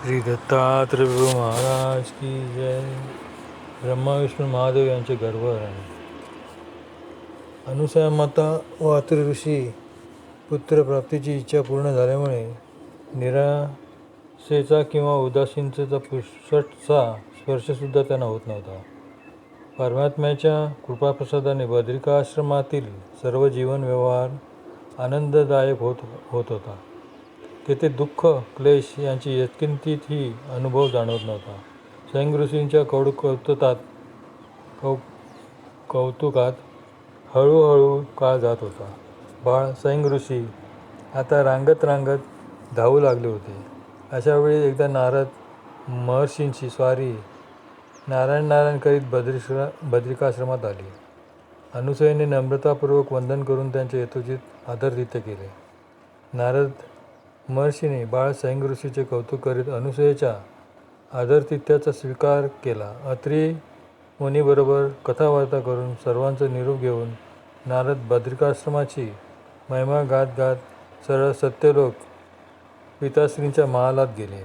श्री दत्तात्रय प्रभू महाराज की जय. ब्रह्मा विष्णू महादेव यांचे गर्व आहे. अनुसूया माता व अत्रि ऋषी पुत्रप्राप्तीची इच्छा पूर्ण झाल्यामुळे निराशेचा किंवा उदासीनतेचा पुसटचा स्पर्शसुद्धा त्यांना होत नव्हता. परमात्म्याच्या कृपाप्रसादाने बद्रिकाश्रमातील सर्व जीवन व्यवहार आनंददायक होत होता. तेथे दुःख क्लेश यांची यत्किंचितही अनुभव जाणवत नव्हता. स्वयं ऋषींच्या कौतुकात हळूहळू काळ जात होता. बाळ स्वयं ऋषी आता रांगत धावू लागले होते. अशा वेळी एकदा नारद महर्षींची स्वारी नारायण करीत बद्रिकाश्रमात आली. अनुसूयेने नम्रतापूर्वक वंदन करून त्यांचे यथोचित आदरातिथ्य केले. नारद महर्षीने बाळ स्वयं ऋषीचे कौतुक करीत अनुसूयेच्या आदरातिथ्याचा स्वीकार केला. अत्रि मुनीबरोबर कथावार्ता करून सर्वांचा निरोप घेऊन नारद बद्रिकाश्रमाची महिमा गात सरळ सत्यलोक पिताश्रींच्या महालात गेले.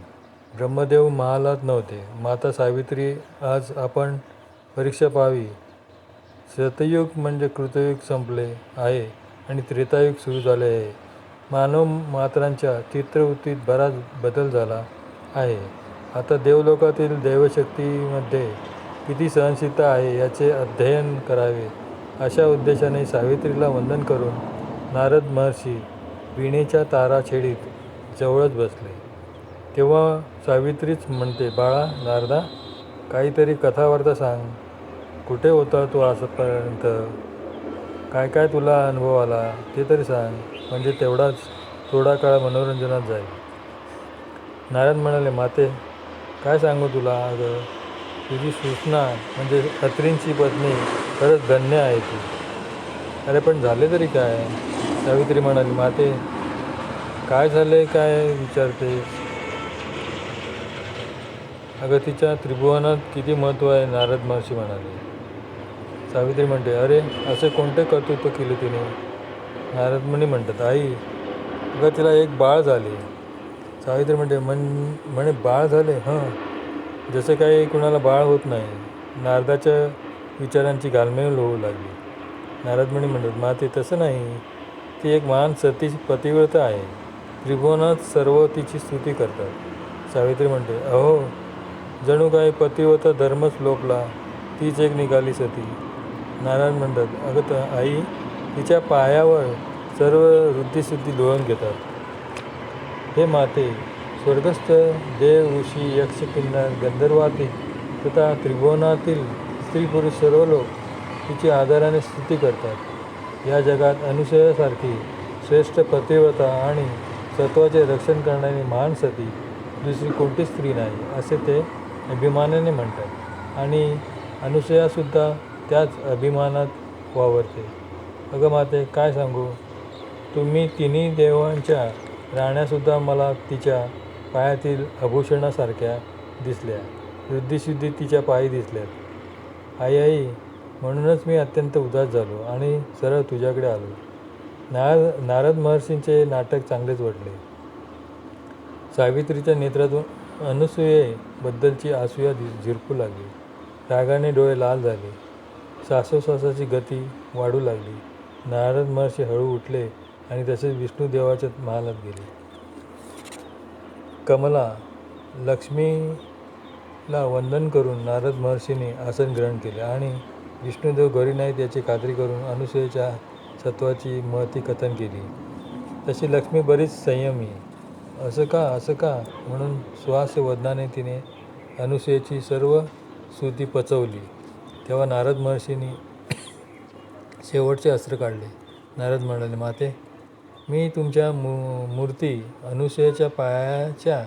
ब्रह्मदेव महालात नव्हते. माता सावित्री, आज आपण परीक्षा पाहावी. सतयुग म्हणजे कृतयुग संपले आहे आणि त्रेतायुग सुरू झाले आहे. मानव मात्रांच्या चित्रवृत्तीत बराच बदल झाला आहे. आता देवलोकातील दैवशक्तीमध्ये किती सहनशीलता आहे याचे अध्ययन करावे. अशा उद्देशाने सावित्रीला वंदन करून नारद महर्षी वीणेच्या तारा छेडीत जवळच बसले. तेव्हा सावित्रीच म्हणते, बाळा नारदा, काहीतरी कथावार्ता सांग. कुठे होता तू आजपर्यंत? काय तुला अनुभव आला ते तरी सांग, म्हणजे तेवढाच थोडा काळ मनोरंजनात जाईल. नारद म्हणाले, माते, काय सांगू तुला? अगं, तुझी सूचना म्हणजे अत्रींची पत्नी खरंच धन्य आहे ती. अरे पण झाले तरी काय? सावित्री म्हणाली, माते, काय झाले काय विचारते? अगं, तिच्या त्रिभुवनात किती महत्त्व आहे. नारद महर्षी म्हणाले. सावित्री म्हणते, अरे असे कोणते कर्तृत्व केले तिने? नारद मुनी म्हणतात, आई, अगं तिला एक बाळ झाले. सावित्री म्हणते, म्हणे बाळ झाले? जसे काही कुणाला बाळ होत नाही. नारदाच्या विचारांची घालमेल होऊ लागली. नारद मुनी म्हणतात, माते, तसं नाही. ती एक महान सती पतिव्रता आहे. त्रिभुवनात सर्व तिची स्तुती करतात. सावित्री म्हणते, अहो, जणू काही पतिव्रता धर्मच लोपला. तीच एक निघाली सती. नारायण म्हणतात, अगं आई, तिच्या पायावर सर्व वृद्धिसिद्धी लोळून घेतात. हे माते, स्वर्गस्थ देव, ऋषी, यक्ष, किन्नर, गंधर्वातील तथा त्रिभुवनातील स्त्री पुरुष सर्व लोक तिची आदराने स्तुती करतात. या जगात अनुसूयासारखी श्रेष्ठ पतिव्रता आणि सत्वाचे रक्षण करणारी महान सती दुसरी कोणती स्त्री नाही, असे ते अभिमानाने म्हणतात. आणि अनुसूयासुद्धा त्याच अभिमानात वावरते. अगं माते, काय सांगू? तुम्ही तिन्ही देवांच्या राण्यासुद्धा मला तिच्या पायातील आभूषणासारख्या दिसल्या. वृद्धिसिद्धी तिच्या पायी दिसल्यात. आई, म्हणूनच मी अत्यंत उदास झालो आणि सरळ तुझ्याकडे आलो. नारद महर्षींचे नाटक चांगलेच वाटले. सावित्रीच्या नेत्रातून अनुसूयेबद्दलची असूया झिरपू लागली. रागाने डोळे लाल झाले. श्वासोश्वासाची गती वाढू लागली. नारद महर्षी हळू उठले आणि तसेच विष्णुदेवाच्या महालात गेले. कमला लक्ष्मीला वंदन करून नारद महर्षींनी आसन ग्रहण केले आणि विष्णुदेव घरी नाहीत याची खात्री करून अनुसूयेच्या सत्वाची महती कथन केली. तशी लक्ष्मी बरीच संयमी. असं का म्हणून सुहास्य वदनाने तिने अनुसूयेची सर्व स्तुती पचवली. तेव्हा नारद महर्षींनी शेवटचे अस्त्र काढले. नारद म्हणाले, माते, मी तुमच्या मूर्ती अनुसूयेच्या पायाच्या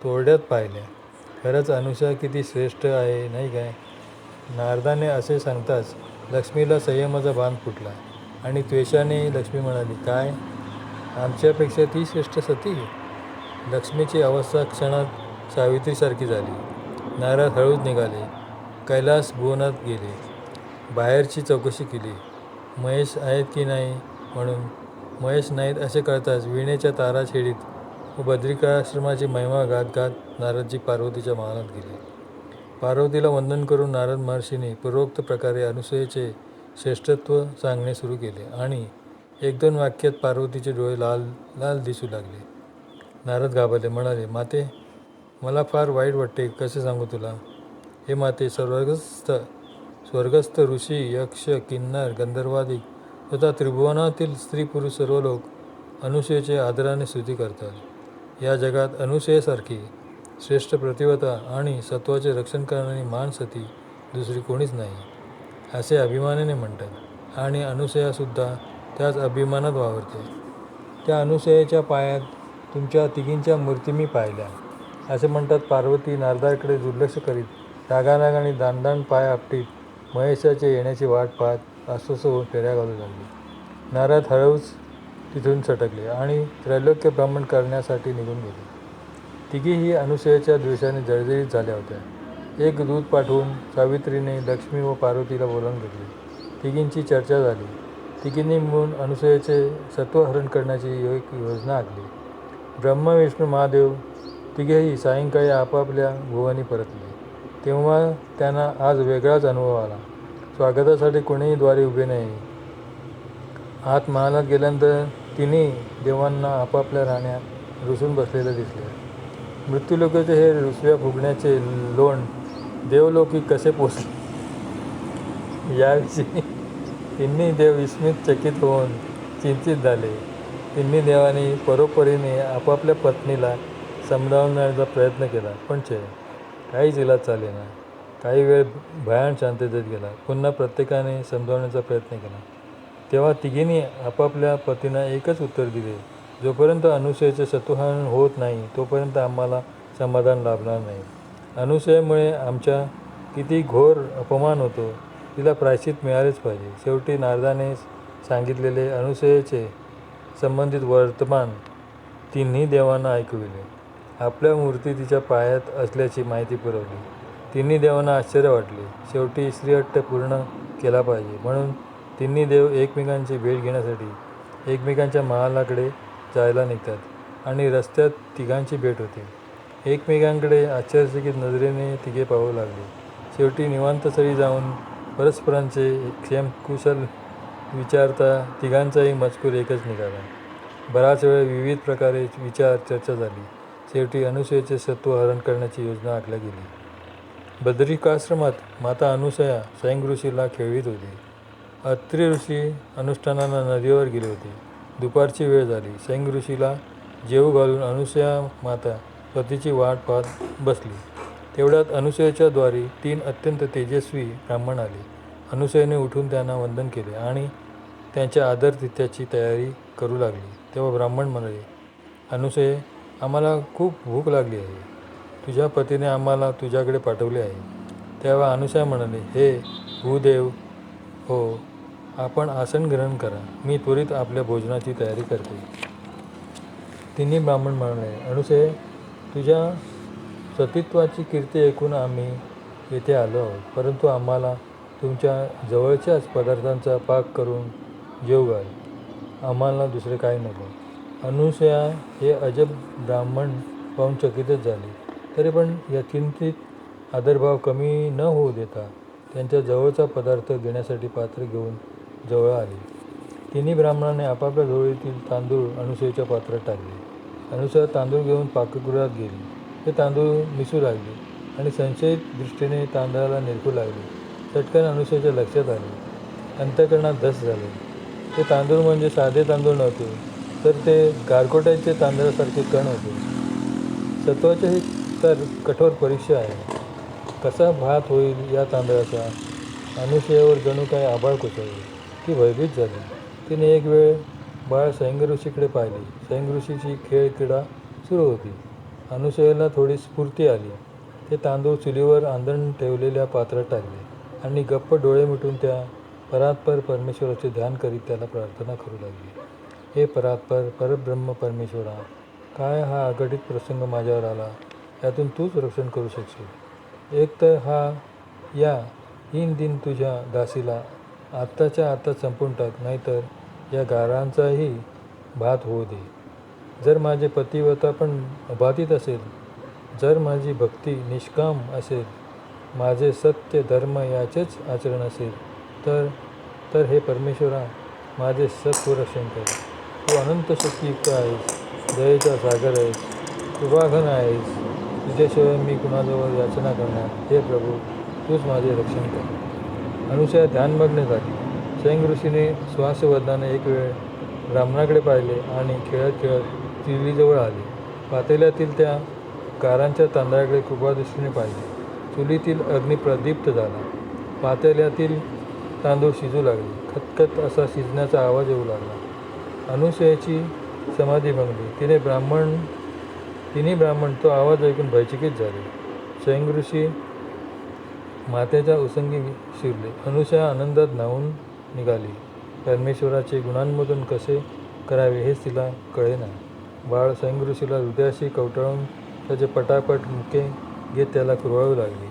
तोरड्यात पाहिल्या. खरंच अनुसूया किती श्रेष्ठ आहे, नाही काय? नारदाने असे सांगताच लक्ष्मीला संयमाचा बांध फुटला आणि त्वेषाने लक्ष्मी म्हणाली, काय, आमच्यापेक्षा ती श्रेष्ठ सती? लक्ष्मीची अवस्था क्षणात सावित्रीसारखी झाली. नारद हळूच निघाले. कैलास भुवनात गेले. बाहेरची चौकशी केली. महेश आहेत की नाही म्हणून. महेश नाहीत असे कळताच वीणेच्या तारा छेडीत व बद्रिकाश्रमाची महिमा गात गात नारदजी पार्वतीच्या महालात गेले. पार्वतीला वंदन करून नारद महर्षींनी पूर्वोक्त प्रकारे अनुसूयेचे श्रेष्ठत्व सांगणे सुरू केले आणि एक दोन वाक्यात पार्वतीचे डोळे लाल लाल दिसू लागले. नारद घाबरले, म्हणाले, माते, मला फार वाईट वाटते. कसे सांगू तुला? हे माते, स्वर्गस्थ ऋषी, यक्ष, किन्नर, गंधर्वादिक तथा त्रिभुवनातील स्त्री पुरुष सर्व लोक अनुसूयेचे आदराने स्तुती करतात. या जगात अनुसूयेसारखी श्रेष्ठ प्रतिवता आणि सत्वाचे रक्षण करणारी मान सती दुसरी कोणीच नाही, असे अभिमानाने म्हणतात आणि अनुसूयासुद्धा त्याच अभिमानात वावरते. त्या अनुसूयेच्या पायात तुमच्या तिघींच्या मूर्ती मी पाहिल्या, असे म्हणतात. पार्वती नारदाकडे दुर्लक्ष करीत रागारागाने दांडाण पाय आपटीत महेशाचे येण्याची वाट पाहत अस्वस्थ होऊन फेऱ्या घालू लागली. नारद हळूच तिथून सटकले आणि त्रैलोक्य भ्रमण करण्यासाठी निघून गेले. तिघीही अनुसूयेच्या द्वेषाने जळजळीत झाल्या होत्या. एक दूत पाठवून सावित्रीने लक्ष्मी व पार्वतीला बोलावून घेतले. तिघींची चर्चा झाली. तिघींनी मिळून अनुसूयेचे सत्वहरण करण्याची एक योजना आखली. ब्रह्मा, विष्णू, महादेव तिघेही सायंकाळी आपापल्या भुवनी परतले. तेव्हा त्यांना आज वेगळाच अनुभव आला. स्वागतासाठी कोणीही द्वारी उभे नाही. आत महालात गेल्यानंतर तिन्ही देवांना आपापल्या राण्या रुसून बसलेले दिसले. मृत्यूलोकाचे हे रुसव्या फुगण्याचे लोण देवलोकी कसे पोचले याविषयी तिन्ही देव विस्मित चकित होऊन चिंतित झाले. तिन्ही देवांनी परोपरीने आपापल्या पत्नीला समजावण्याचा प्रयत्न केला, पण काहीच इलाज चालेना. काही वेळ भयान शांततेत गेला. पुन्हा प्रत्येकाने समजावण्याचा प्रयत्न केला. तेव्हा तिघींनी आपापल्या पतींना एकच उत्तर दिले, जोपर्यंत अनुसूयेचे सत्वहरण होत नाही तोपर्यंत आम्हाला समाधान लाभणार नाही. अनुसूयेमुळे आमच्या किती घोर अपमान होतो, तिला प्रायश्चित मिळालेच पाहिजे. शेवटी नारदाने सांगितलेले अनुसूयेचे संबंधित वर्तमान तिन्ही देवांना ऐकविले. आपल्या मूर्ती तिच्या पायात असल्याची माहिती पुरवली. तिन्ही देवांना आश्चर्य वाटले. शेवटी श्रीहट्ट पूर्ण केला पाहिजे म्हणून तिन्ही देव एकमेकांची भेट घेण्यासाठी एकमेकांच्या महालाकडे जायला निघतात आणि रस्त्यात तिघांची भेट होते. एकमेकांकडे आश्चर्यचकित नजरेने तिघे पाहू लागले. शेवटी निवांत स्थळी जाऊन परस्परांचे क्षेमकुशल विचारता तिघांचाही मजकूर एकच निघाला. बराच वेळ विविध प्रकारे चर्चा झाली. शेवटी अनुसूयेचे सत्व हरण करण्याची योजना आखल्या गेली. बद्रिकाश्रमात माता अनुसूया स्वयंऋषीला खेळवीत होती. अत्रि ऋषी अनुष्ठानाला नदीवर गेले होते. दुपारची वेळ झाली. स्वयंऋषीला जेवू घालून अनुसूया माता पतीची वाट पाहत बसली. तेवढ्यात अनुसूयेच्या द्वारी 3 अत्यंत तेजस्वी ब्राह्मण आले. अनुसूयेने उठून त्यांना वंदन केले आणि त्यांच्या आदरातिथ्याची तयारी करू लागली. तेव्हा ब्राह्मण म्हणाले, अनुसूये, आम्हाला खूप भूक लागली आहे. तुझ्या पतीने आम्हाला तुझ्याकडे पाठवले आहे. तेव्हा अनुसूया म्हणाले, हे भूदेव हो, आपण आसन ग्रहण करा. मी त्वरित आपल्या भोजनाची तयारी करते. तिन्ही ब्राह्मण म्हणाले, अनुसूये, तुझ्या सतीत्वाची कीर्ती ऐकून आम्ही येथे आलो आहोत, परंतु आम्हाला तुमच्या जवळच्याच पदार्थांचा पाक करून जेवू घाल. आम्हाला दुसरे काही नको. अनुसूया हे अजब ब्राह्मण पाहून चकितच झाली. तरी पण या किंचित आदरभाव कमी न होऊ देता त्यांच्या जवळचा पदार्थ घेण्यासाठी पात्र घेऊन जवळ आली. तिन्ही ब्राह्मणांनी आपापल्या झोळीतील तांदूळ अनुसूयेच्या पात्रात टाकले. अनुसूया तांदूळ घेऊन पाकगृहात गेली. ते तांदूळ मिसू लागली आणि संशयित दृष्टीने तांदळाला निरखू लागली. चटकन अनुसूयेच्या लक्षात आले. अंतःकरणात धस झाले. ते तांदूळ म्हणजे साधे तांदूळ नव्हते, तर ते गारगोट्याचे तांदळासारखे कण होते. सत्वाचे ही तर कठोर परीक्षा आहे. कसा भात होईल या तांदळाचा? अनुसूयेवर जणू काही आभाळ कोसळले. ती भयभीत झाली. तिने एक वेळ बाळ स्वयंऋषीकडे पाहिले. स्वयंऋषीची खेळक्रीडा सुरू होती. अनुसूयेला थोडी स्फूर्ती आली. ते तांदूळ चुलीवर आंधण ठेवलेल्या पात्रात टाकले आणि गप्प डोळे मिटून त्या परात्पर परमेश्वराचे ध्यान करीत त्याला प्रार्थना करू लागली. हे परात्पर परब्रह्म परमेश्वरा, काय हा अघटित प्रसंग माझ्यावर आला, यातून तूच रक्षण करू शकशील. एक तर या हीन दिन तुझ्या दासीला आत्ताच्या आत्ता संपून टाक, नाहीतर या गारांचाही भात होऊ दे. जर माझे पतिव्रता पण अबाधित असेल, जर माझी भक्ती निष्काम असेल, माझे सत्य धर्म याचेच आचरण असेल, तर तर हे परमेश्वरा, माझे सत्वरक्षण कर. तू अनंत शक्तियुक्त आहेस, दयेचा सागर आहेस, कृपाघन आहेस. तुझ्याशिवाय मी कुणाजवळ याचना करणार. हे प्रभू, तूच माझे रक्षण कर. अनुसया ध्यानमग्न झाली. स्वयं ऋषीने श्वासवदनाने एक वेळ ब्राह्मणाकडे पाहिले आणि खेळत खेळत चुलीजवळ आले. पातेल्यातील त्या गारांच्या तांदळाकडे कृपादृष्टीने पाहिले. चुलीतील अग्नी प्रदीप्त झाला. पातेल्यातील तांदूळ शिजू लागले. खतखत असा शिजण्याचा आवाज येऊ लागला. अनुसयाची समाधी भंगली. तिन्ही ब्राह्मण तो आवाज ऐकून भयचकित झाले. स्वयं ऋषी मातेच्या उसंगी शिरले. अनुसया आनंदात न्हावून निघाली. परमेश्वराचे गुणांमधून कसे करावे हेच तिला कळेना. बाळ स्वयं ऋषीला हृदयाशी कवटाळून त्याचे पटापट मुके घेत त्याला कुरवाळू लागली.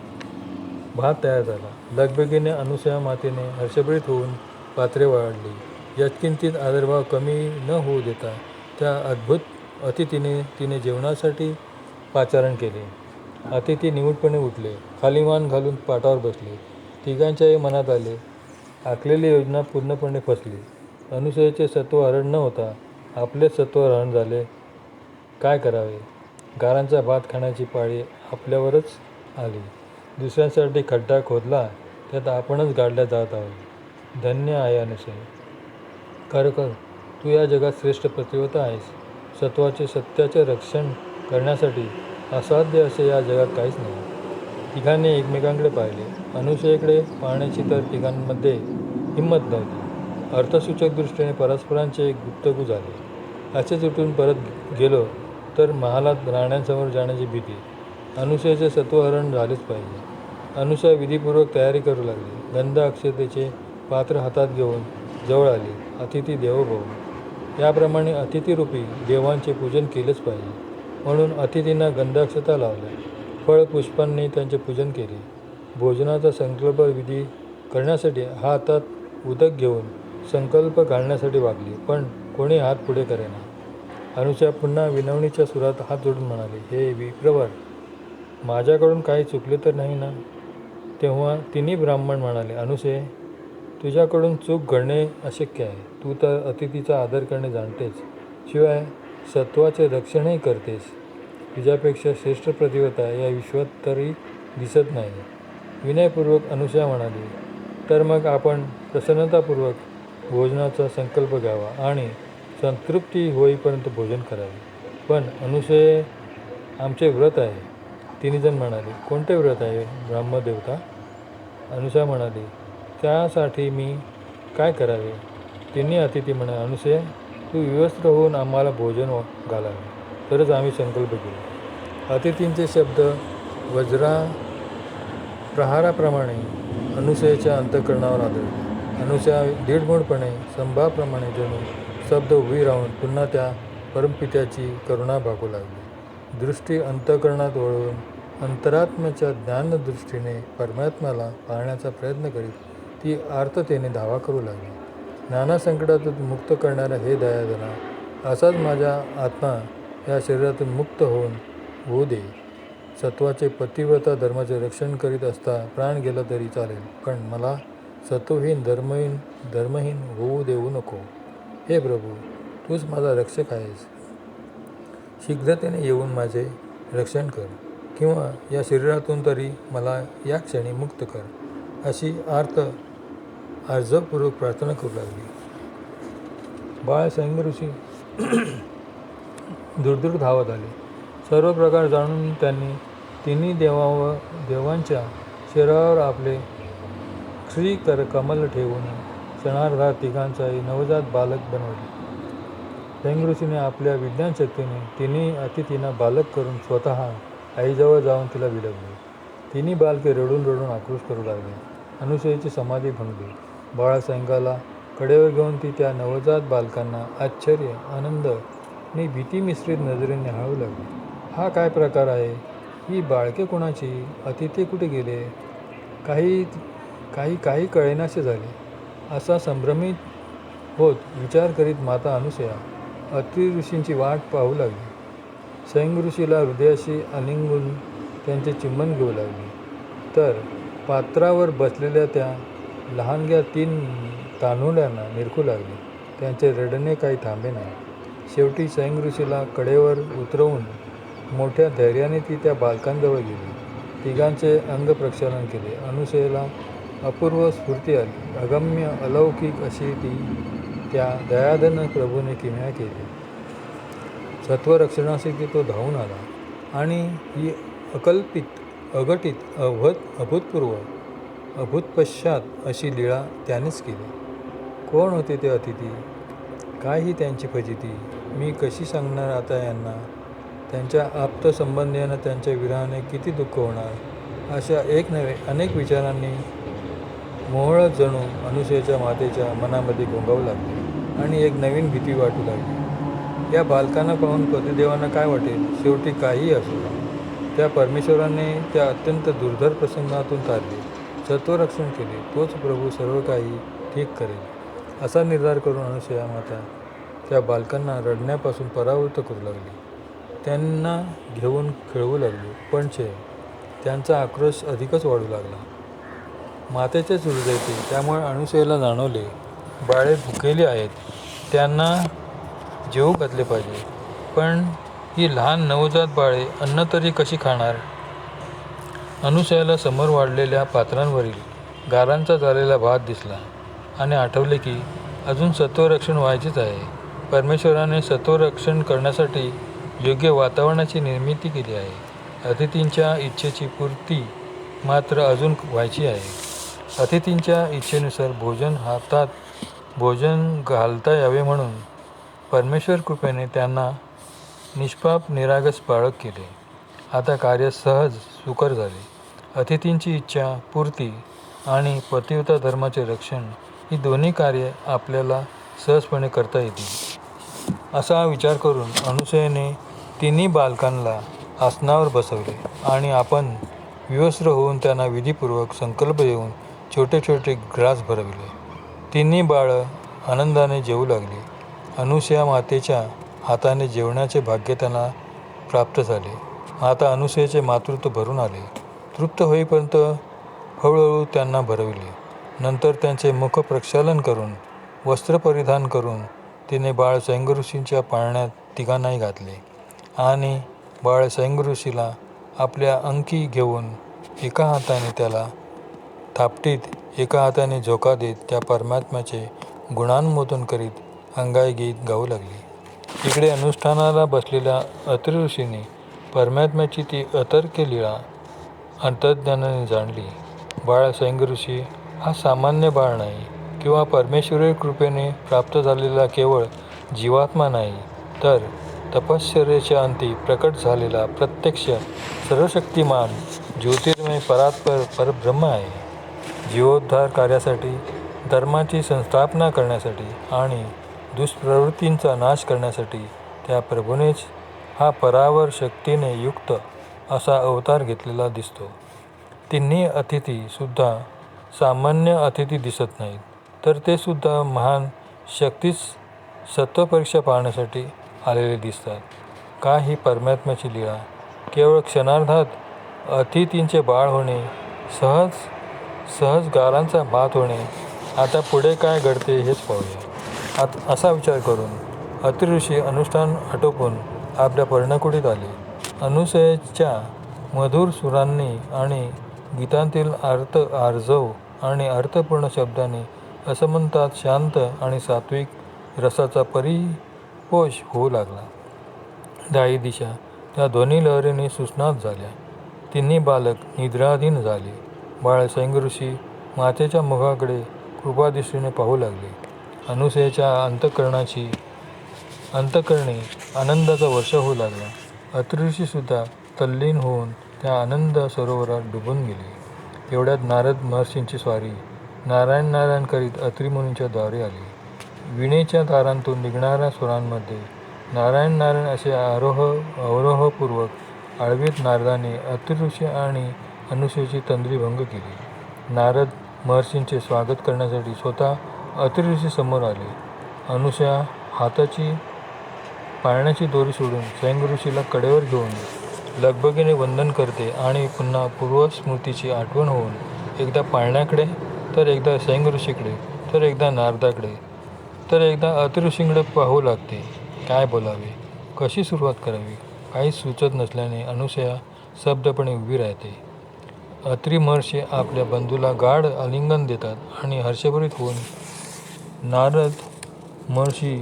भात तयार झाला. लगबगीने अनुसया मातेने हर्षभरीत होऊन पात्रे वाढली. यत्किंचित आदरभाव कमी न होऊ देता त्या अद्भुत अतिथीने तिने जेवणासाठी पाचारण केले. अतिथी निमूटपणे उठले. खाली मान घालून पाटावर बसले. तिघांच्याही मनात आले, आखलेली योजना पूर्णपणे फसली. अनुसयेचे सत्व हरण न होता आपलेच सत्व हरण झाले. काय करावे? गारांचा भात खाण्याची पाळी आपल्यावरच आली. दुसऱ्यांसाठी खड्डा खोदला, त्यात आपणच गाडल्या जात आहोत. धन्य आहे अनुसय. खरोखर तू या जगात श्रेष्ठ पतिव्रता आहेस. सत्वाचे सत्याचे रक्षण करण्यासाठी असाध्य असे या जगात काहीच नाही. तिघांनी एकमेकांकडे पाहिले. अनुसयेकडे पाहण्याची तर तिघांमध्ये हिंमत नव्हती. अर्थसूचक दृष्टीने परस्परांचे गुप्तगू झाले. असेच उठून परत गेलो तर महालात राण्यांसमोर जाण्याची भीती. अनुसयेचे सत्वहरण झालेच पाहिजे. अनुसया विधीपूर्वक तयारी करू लागली. गंध अक्षतेचे पात्र हातात घेऊन जवळ आली. अतिथी देवो भव याप्रमाणे अतिथीरूपी देवांचे पूजन केलेच पाहिजे. म्हणून अतिथींना गंधाक्षता लावल्या. फळ पुष्पांनी त्यांचे पूजन केले. भोजनाचा संकल्प विधी करण्यासाठी हातात उदक घेऊन संकल्प घालण्यासाठी वागली, पण कोणी हात पुढे करेना. अनुसया पुन्हा विनवणीच्या सुरात हात जोडून म्हणाली, हे विप्रवर, माझ्याकडून काही चुकले तर नाही ना? तेव्हा तिन्ही ब्राह्मण म्हणाले, अनुसये, तुझ्याकडून चूक घडणे अशक्य आहे. तू तर अतिथीचा आदर करणे जाणतेस, शिवाय सत्वाचे रक्षणही करतेस. तुझ्यापेक्षा श्रेष्ठ पतिव्रता या विश्वात तरी दिसत नाही. विनयपूर्वक अनुसया म्हणाली, तर मग आपण प्रसन्नतापूर्वक भोजनाचा संकल्प घ्यावा आणि संतृप्ती होईपर्यंत भोजन करावे. पण अनुसये, आमचे व्रत आहे. तिन्हीजण म्हणाले, कोणते व्रत आहे ब्रह्मदेवता? अनुसया म्हणाली, त्यासाठी मी काय करावे? तिन्ही अतिथी म्हणाले, अनुसया, तू विवस्त्र होऊन आम्हाला भोजन घालावे, तरच आम्ही संकल्प केला. अतिथींचे शब्द वज्रा प्रहाराप्रमाणे अनुसयेच्या अंतःकरणावर आदळले. अनुसया दीडमूळपणे स्तंभाप्रमाणे जणू स्तब्ध उभी राहून पुन्हा त्या परमपित्याची करुणा भागू लागली. दृष्टी अंतःकरणात वळवून अंतरात्म्याच्या ज्ञानदृष्टीने परमात्म्याला पाहण्याचा प्रयत्न करीत ती आर्ततेने धावा करू लागली. नाना संकटातून मुक्त करणारा हे दयाधरा, असाच माझा आत्मा या शरीरातून मुक्त होऊ दे. सत्वाचे पतिव्रता धर्माचे रक्षण करीत असता प्राण गेला तरी चालेल, पण मला सत्वहीन धर्महीन होऊ देऊ नको. हे प्रभू, तूच माझा रक्षक आहेस. शीघ्रतेने येऊन माझे रक्षण कर, किंवा या शरीरातून तरी मला या क्षणी मुक्त कर. अशी आर्जवपूर्वक प्रार्थना करू लागली. बाळ स्वयं ऋषी दूरदूर धावत आले. सर्व प्रकार जाणून त्यांनी तिन्ही देवांच्या शिरावर आपले कमल ठेवून क्षणार्धात तिघांचाही नवजात बालक बनवले. स्वयं ऋषीने आपल्या विज्ञानशक्तीने तिन्ही अतिथींना बालक करून स्वतः आईजवळ जाऊन तिला विलगले. तिन्ही बालके रडून रडून आक्रोश करू लागले. अनुसयेची समाधी भंगली. बाळा स्वयंगाला कडेवर घेऊन ती त्या नवजात बालकांना आश्चर्य, आनंद आणि भीती मिश्रित नजरेने निहाळू लागली. हा काय प्रकार आहे? ही बाळके कोणाची? अतिथी कुठे गेले? काही कळेनासे झाले. असा संभ्रमित होत विचार करीत माता अनुसया अत्रि ऋषींची वाट पाहू लागली. स्वयं ऋषीला हृदयाशी आलिंगून त्यांचे चुंबन घेऊ लागली, तर पात्रावर बसलेल्या त्या लहानग्या 3 तान्हुल्यांना निरखू लागली. त्यांचे रडणे काही थांबे नाही. शेवटी स्वयं ऋषीला कडेवर उतरवून मोठ्या धैर्याने ती त्या बालकांजवळ गेली. तिघांचे अंगप्रक्षालन केले. अनुसूयेला अपूर्व स्फूर्ती आली. अगम्य अलौकिक अशी ती त्या दयाधन प्रभूने किमया केली. सत्वरक्षणासाठी तो धावून आला आणि ही अकल्पित, अघटित, अभूतपूर्व, अभूतपश्चात अशी लीळा त्यानेच केली. कोण होते ते अतिथी? काय ही त्यांची फजिती? मी कशी सांगणार आता यांना? त्यांच्या आप्तसंबंधियांना त्यांच्या विरहाने किती दुःख होणार? अशा एक नव्हे अनेक विचारांनी मोहळत जणू अनुसूयेच्या मातेच्या मनामध्ये घोंगावू लागली आणि एक नवीन भीती वाटू लागली. या बालकांना पाहून पतिदेवांना काय वाटेल? शेवटी काहीही असो, त्या परमेश्वराने त्या अत्यंत दुर्धर प्रसंगातून तारले, सत्वरक्षण केले. तोच प्रभू सर्व काही ठीक करेल असा निर्धार करून अनुसूया माता त्या बालकांना रडण्यापासून परावृत्त करू लागली. त्यांना घेऊन खेळवू लागली. पण त्यांचा आक्रोश अधिकच वाढू लागला. मातेचेच हृदय ते. त्यामुळे अनुसूयेला जाणवले, बाळे भुकेली आहेत, त्यांना जेवू घातले पाहिजे. पण ही लहान नवजात बाळे अन्न तरी कशी खाणार? अनुसूयाला समोर वाढलेल्या पात्रांवरील गारांचा झालेला भात दिसला आणि आठवले की अजून सत्वरक्षण व्हायचेच आहे. परमेश्वराने सत्वरक्षण करण्यासाठी योग्य वातावरणाची निर्मिती केली आहे. अतिथींच्या इच्छेची पूर्ती मात्र अजून व्हायची आहे. अतिथींच्या इच्छेनुसार भोजन घालता यावे म्हणून परमेश्वर कृपेने त्यांना निष्पाप निरागस बाळक केले. आता कार्य सहज सुकर झाले. अतिथींची इच्छा पूर्ती आणि पतिव्रता धर्माचे रक्षण ही दोन्ही कार्ये आपल्याला सहजपणे करता येतील असा विचार करून अनुसूयेने 3 बालकांना आसनावर बसवले आणि आपण विवस्त्र होऊन त्यांना विधीपूर्वक संकल्प देऊन छोटे छोटे ग्रास भरविले. 3 बाळं आनंदाने जेवू लागली. अनुसूया मातेच्या हाताने जेवण्याचे भाग्य त्यांना प्राप्त झाले. आता अनुसूयेचे मातृत्व भरून आले. तृप्त होईपर्यंत हळूहळू त्यांना भरविले. नंतर त्यांचे मुख प्रक्षालन करून वस्त्र परिधान करून तिने बाळ स्वयं ऋषींच्या पाळण्यात तिघांनाही घातले आणि बाळ स्वयं ऋषीला आपल्या अंकी घेऊन एका हाताने त्याला थापटीत, एका हाताने झोका देत त्या परमात्म्याचे गुणानुमोदन करीत अंगाई गीत गाऊ लागली. इकडे अनुष्ठानाला बसलेल्या अत्रि ऋषींनी परमात्म्याची ती अतर्क्य लीळा अंतर्ज्ञानाने जाणली. बाळ स्वयं ऋषी हा सामान्य बाळ नाही किंवा परमेश्वरी कृपेने प्राप्त झालेला केवळ जीवात्मा नाही, तर तपश्चर्येच्या अंती प्रकट झालेला प्रत्यक्ष सर्वशक्तिमान ज्योतिर्मय परात्पर परब्रह्म आहे. जीवोद्धार कार्यासाठी, धर्माची संस्थापना करण्यासाठी आणि दुष्प्रवृत्तींचा नाश करण्यासाठी त्या प्रभूनेच हा परावर शक्तीने युक्त असा अवतार घेतलेला दिसतो. 3 अतिथी सुद्धा सामान्य अतिथी दिसत नाहीत, तर ते सुद्धा महान शक्तीच सत्वपरीक्षा पाहण्यासाठी आलेले दिसतात. का ही परमात्म्याची लीळा? केवळ क्षणार्धात अतिथींचे बाळ होणे, सहज गारांचा भात होणे. आता पुढे काय घडते हेच पाहूया. असा विचार करून अत्रि ऋषी अनुष्ठान आटोपून आपल्या पर्णकुटीत आले. अनुसूयेच्या मधुर सुरांनी आणि गीतांतील आर्जव आणि अर्थपूर्ण शब्दांनी असमंतात शांत आणि सात्विक रसाचा परिपोष होऊ लागला. दाही दिशा त्या दोन्ही लहरींनी सुस्नात झाल्या. 3 बालक निद्राधीन झाले. बाळ स्वयं ऋषी मातेच्या मुखाकडे कृपादृष्टीने पाहू लागले. अनुसूयेच्या अंतःकरणी आनंदाचा वर्षाव होऊ लागला. अत्रि ऋषीसुद्धा तल्लीन होऊन त्या आनंद सरोवरात डुबून गेले. एवढ्यात नारद महर्षींची स्वारी नारायण नारायण करीत अत्रि मुनींच्या द्वारी आली. वीणेच्या दारांतून निघणाऱ्या स्वरांमध्ये नारायण नारायण असे अवरोहपूर्वक आळवीत नारदाने अत्रि ऋषी आणि अनुसूयेची तंद्री भंग केली. नारद महर्षींचे स्वागत करण्यासाठी स्वतः अत्रि ऋषी समोर आले. अनुसूया हाताची पाळण्याची दोरी सोडून स्वयंऋषीला कडेवर घेऊन लगबगीने वंदन करते आणि पुन्हा पूर्वस्मृतीची आठवण होऊन एकदा पाळण्याकडे, तर एकदा स्वयंऋषीकडे, तर एकदा नारदाकडे, तर एकदा अतिऋषींकडे पाहू लागते. काय बोलावे, कशी सुरुवात करावी, काहीच सुचत नसल्याने अनुसया स्तब्धपणे उभी राहते. अत्री महर्षी आपल्या बंधूला गाढ आलिंगन देतात आणि हर्षभरित होऊन नारद महर्षी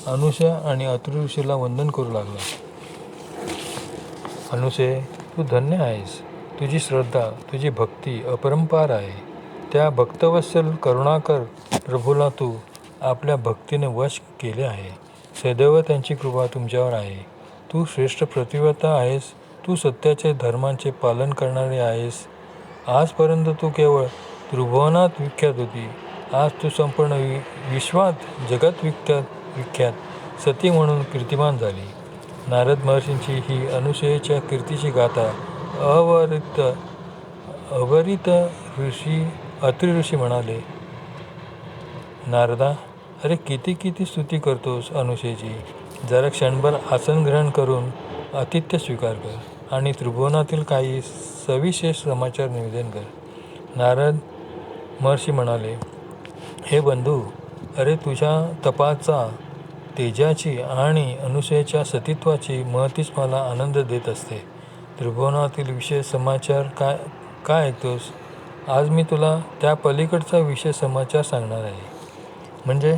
अनुसया आणि अत्री ऋषीला वंदन करू लागला. अनुसे, तू धन्य आहेस. तुझी श्रद्धा, तुझी भक्ती अपरंपार आहे. त्या भक्तवत्सल करुणाकर प्रभूला तू आपल्या भक्तीने वश केले आहे. सदैव त्यांची कृपा तुमच्यावर आहे. तू श्रेष्ठ प्रतिव्रता आहेस. तू सत्याचे धर्मांचे पालन करणारे आहेस. आजपर्यंत तू केवळ त्रिभुवनात विख्यात होती. आज तू संपूर्ण विश्वात जगत विख्यात सती म्हणून कीर्तिमान झाली. नारद महर्षींची ही अनुसूयेच्या कीर्तीची गाथा अवरित अत्री ऋषी म्हणाले, नारदा, अरे किती किती स्तुती करतोस अनुसूयेची. जरा क्षणभर आसन ग्रहण करून आतिथ्य स्वीकार कर आणि त्रिभुवनातील काही सविशेष समाचार निवेदन कर. नारद महर्षी म्हणाले, हे बंधू, अरे तुझ्या तपाचा, तेजाची आणि अनुसूयेच्या सतीत्वाची महतीच मला आनंद देत असते. त्रिभुवनातील विशेष समाचार काय ऐकतोस? आज मी तुला त्या पलीकडचा विशेष समाचार सांगणार आहे. म्हणजे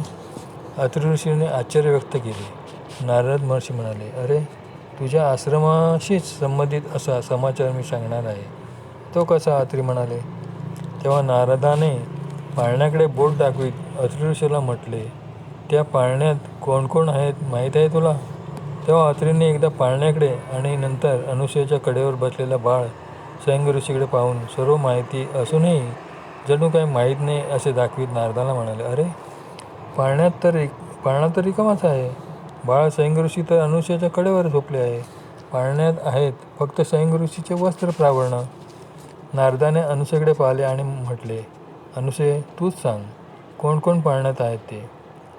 अत्री ऋषीने आश्चर्य व्यक्त केले. नारद महर्षी म्हणाले, अरे तुझ्या आश्रमाशीच संबंधित असा समाचार मी सांगणार आहे. तो कसा? अत्री म्हणाले. तेव्हा नारदाने पाळण्याकडे बोट दाखवीत अत्री ऋषीला म्हटले, त्या पाळण्यात कोण कोण आहेत माहीत आहे तुला? तेव्हा अत्रीने एकदा पाळण्याकडे आणि नंतर अनुसूयेच्या कडेवर बसलेला बाळ स्वयंऋषीकडे पाहून सर्व माहिती असूनही जणू काही माहीत नाही असे दाखवीत नारदाला म्हणाले, अरे पाळणा तर रिकामाच आहे. बाळ स्वयंऋषी तर अनुसूयेच्या कडेवर झोपले आहे. पाळण्यात आहेत फक्त स्वयंऋषीचे वस्त्र प्रावरण. नारदाने अनुसूयेकडे पाहिले आणि म्हटले, अनुसूये, तूच सांग, कोण कोण पाळण्यात आहेत ते?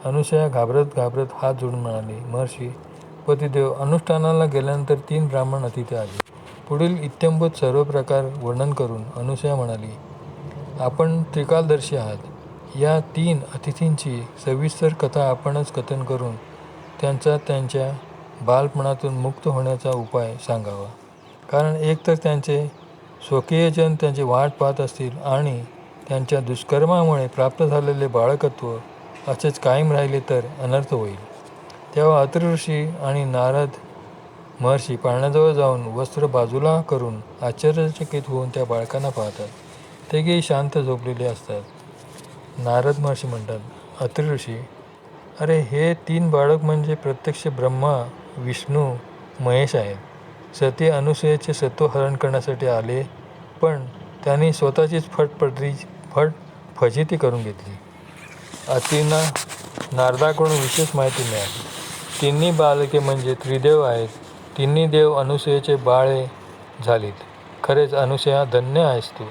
अनुसूया घाबरत हात जोडून म्हणाली, महर्षी पतिदेव, अनुष्ठानाला गेल्यानंतर 3 ब्राह्मण अतिथी आले. पुढील इत्थंभूत सर्व प्रकार वर्णन करून अनुसूया म्हणाली, आपण त्रिकालदर्शी आहात. या 3 अतिथींची सविस्तर कथा आपणच कथन करून त्यांच्या बालपणातून मुक्त होण्याचा उपाय सांगावा. कारण एकतर त्यांचे स्वकीयजन त्यांची वाट पाहत असतील आणि त्यांच्या दुष्कर्मामुळे प्राप्त झालेले बाळकत्व असेच कायम राहिले तर अनर्थ होईल. तेव्हा अत्री ऋषी आणि नारद महर्षी पाळण्याजवळ जाऊन वस्त्र बाजूला करून आश्चर्यचकित होऊन त्या बाळकांना पाहतात. तेही शांत झोपलेले असतात. नारद महर्षी म्हणतात, अत्री ऋषी, अरे हे 3 बाळक म्हणजे प्रत्यक्ष ब्रह्मा, विष्णू, महेश आहेत. सती अनुसूयेचे सत्वहरण करण्यासाठी आले, पण त्यांनी स्वतःचीच फजिती करून घेतली. अत्रींना नारदाकडून विशेष माहिती मिळाली. 3 बालके म्हणजे त्रिदेव आहेत. 3 देव अनुसूयेचे बाळे झालीत. खरेच अनुसूया, धन्य आहेस तू.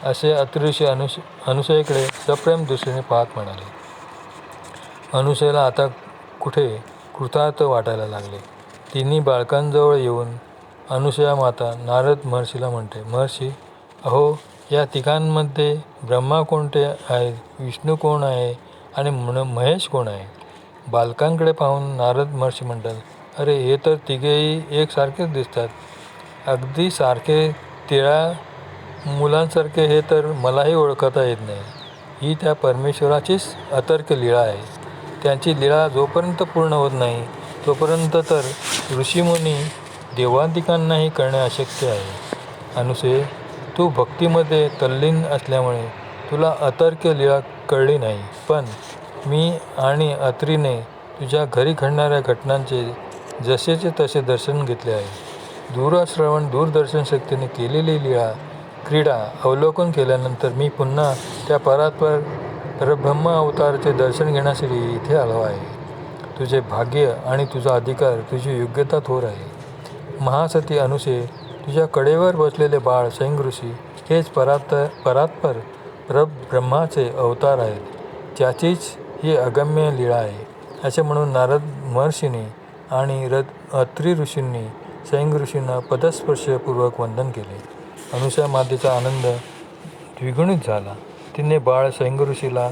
असे अत्री ऋषी अनुसूयेकडे सप्रेम दृष्टीने पाहत म्हणाले. अनुसूयेला आता कुठे कृतार्थ वाटायला लागले. 3 बालकांजवळ येऊन अनुसूया माता नारद महर्षीला म्हणते, महर्षी, अहो या तिघांमध्ये ब्रह्मा कोणते आहेत, विष्णू कोण आहे आणि महेश कोण आहे? बालकांकडे पाहून नारद महर्षी म्हणतात, अरे हे तर तिघेही एकसारखेच दिसतात. अगदी सारखे तिळ्या मुलांसारखे. हे तर मलाही ओळखता येत नाही. ही त्या परमेश्वराचीच अतर्क लीळा आहे. त्यांची लीळा जोपर्यंत पूर्ण होत नाही तोपर्यंत तर ऋषीमुनी देवांतिकांनाही कळणे अशक्य आहे. अनुसूये, तू भक्तीमध्ये तल्लीन असल्यामुळे तुला अतर्क लीळा कळली नाही. पण मी आणि अत्रीने तुझ्या घरी घडणाऱ्या घटनांचे जसेचे तसे दर्शन घेतले आहे. दूरदर्शन शक्तीने केलेली लीळा क्रीडा अवलोकन केल्यानंतर मी पुन्हा त्या परब्रह्म अवताराचे दर्शन घेण्यासाठी इथे आलो आहे. तुझे भाग्य आणि तुझा अधिकार, तुझी योग्यता थोर आहे. महासती अनुसूये, तुझ्या कडेवर बसलेले बाळ स्वयंऋषी हेच परात्पर परब्रह्माचे अवतार आहेत. त्याचीच ही अगम्य लीळा आहे. असे म्हणून नारद महर्षींनी आणि अत्री ऋषींनी सैंग ऋषींना पदस्पर्शपूर्वक वंदन केले. अनुसूया मातेचा आनंद द्विगुणित झाला. तिने बाळ सैंग ऋषीला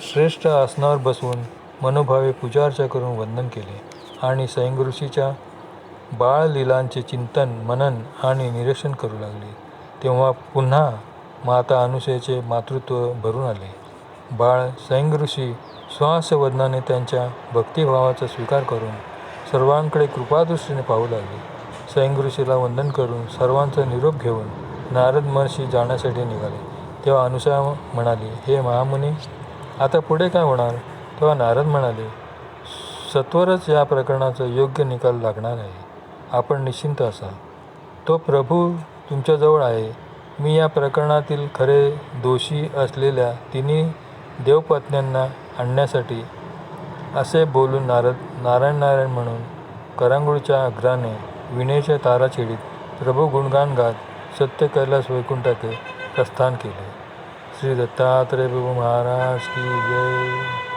श्रेष्ठ आसनावर बसवून मनोभावे पूजार्चा करून वंदन केले आणि सैंग ऋषीच्या बाळलीलांचे चिंतन, मनन आणि निरीक्षण करू लागले. तेव्हा पुन्हा माता अनुसूयेचे मातृत्व भरून आले. बाळ सैंग ऋषी श्वासवदनाने त्यांच्या भक्तिभावाचा स्वीकार करून सर्वांकडे कृपादृष्टीने पाहू लागले. सैंग ऋषीला वंदन करून सर्वांचा निरोप घेऊन नारद महर्षी जाण्यासाठी निघाले. तेव्हा अनुसूया म्हणाली, हे महामुनी, आता पुढे काय होणार? तेव्हा नारद म्हणाले, सत्वरच या प्रकरणाचा योग्य निकाल लागणार आहे. आपण निश्चिंत असा. तो प्रभू तुमच्याजवळ आहे. मी या प्रकरणातील खरे दोषी असलेल्या तिन्ही देवपत्न्यांना आणण्यासाठी असे बोलून नारायण नारायण म्हणून करांगुळच्या अग्राने विणेच्या तारा छेडीत प्रभू गुणगान गात सत्य कैलास वैकुंठाचे प्रस्थान केले. श्री दत्तात्रेय प्रभू महाराज की जय.